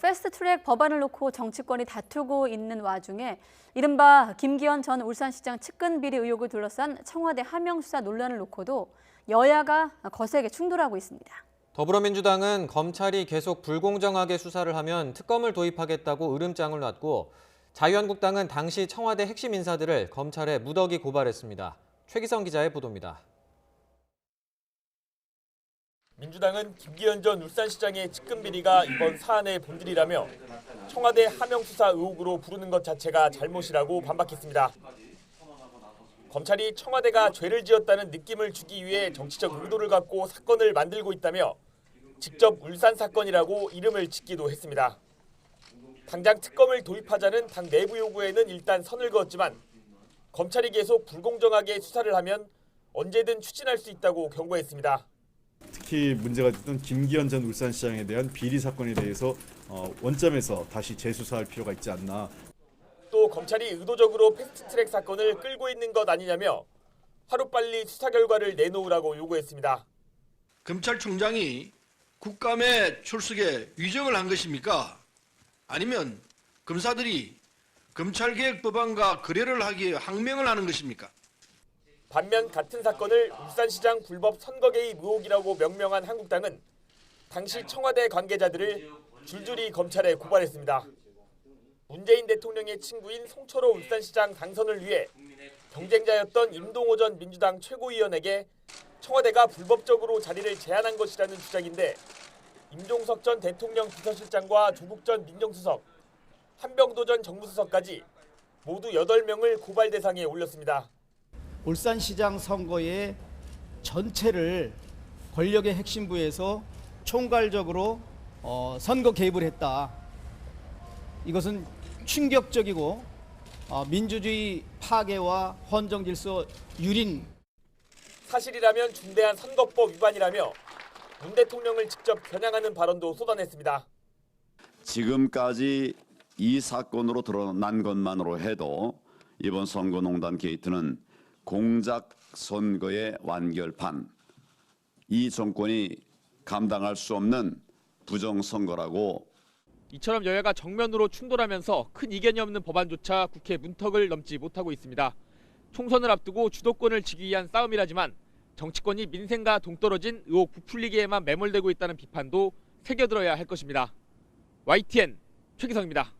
패스트트랙 법안을 놓고 정치권이 다투고 있는 와중에 이른바 김기현 전 울산시장 측근 비리 의혹을 둘러싼 청와대 하명 수사 논란을 놓고도 여야가 거세게 충돌하고 있습니다. 더불어민주당은 검찰이 계속 불공정하게 수사를 하면 특검을 도입하겠다고 으름장을 놨고, 자유한국당은 당시 청와대 핵심 인사들을 검찰에 무더기 고발했습니다. 최기성 기자의 보도입니다. 민주당은 김기현 전 울산시장의 측근 비리가 이번 사안의 본질이라며 청와대 하명 수사 의혹으로 부르는 것 자체가 잘못이라고 반박했습니다. 검찰이 청와대가 죄를 지었다는 느낌을 주기 위해 정치적 의도를 갖고 사건을 만들고 있다며 직접 울산 사건이라고 이름을 짓기도 했습니다. 당장 특검을 도입하자는 당 내부 요구에는 일단 선을 그었지만 검찰이 계속 불공정하게 수사를 하면 언제든 추진할 수 있다고 경고했습니다. 특히 문제가 됐던 김기현 전 울산시장에 대한 비리 사건에 대해서 원점에서 다시 재수사할 필요가 있지 않나. 또 검찰이 의도적으로 패스트트랙 사건을 끌고 있는 것 아니냐며 하루빨리 수사 결과를 내놓으라고 요구했습니다. 검찰총장이 국감에 출석해 위정을 한 것입니까? 아니면 검사들이 검찰개혁 법안과 거래를 하기에 항명을 하는 것입니까? 반면 같은 사건을 울산시장 불법 선거 개입 의혹이라고 명명한 한국당은 당시 청와대 관계자들을 줄줄이 검찰에 고발했습니다. 문재인 대통령의 친구인 송철호 울산시장 당선을 위해 경쟁자였던 임동호 전 민주당 최고위원에게 청와대가 불법적으로 자리를 제한한 것이라는 주장인데, 임종석 전 대통령 비서실장과 조국 전 민정수석, 한병도 전 정무수석까지 모두 8명을 고발 대상에 올렸습니다. 울산시장 선거의 전체를 권력의 핵심부에서 총괄적으로 선거 개입을 했다. 이것은 충격적이고 민주주의 파괴와 헌정 질서 유린. 사실이라면 중대한 선거법 위반이라며 문 대통령을 직접 겨냥하는 발언도 쏟아냈습니다. 지금까지 이 사건으로 드러난 것만으로 해도 이번 선거농단 게이트는 공작 선거의 완결판, 이 정권이 감당할 수 없는 부정선거라고. 이처럼 여야가 정면으로 충돌하면서 큰 이견이 없는 법안조차 국회 문턱을 넘지 못하고 있습니다. 총선을 앞두고 주도권을 지기 위한 싸움이라지만 정치권이 민생과 동떨어진 의혹 부풀리기에만 매몰되고 있다는 비판도 새겨들어야 할 것입니다. YTN 최기성입니다.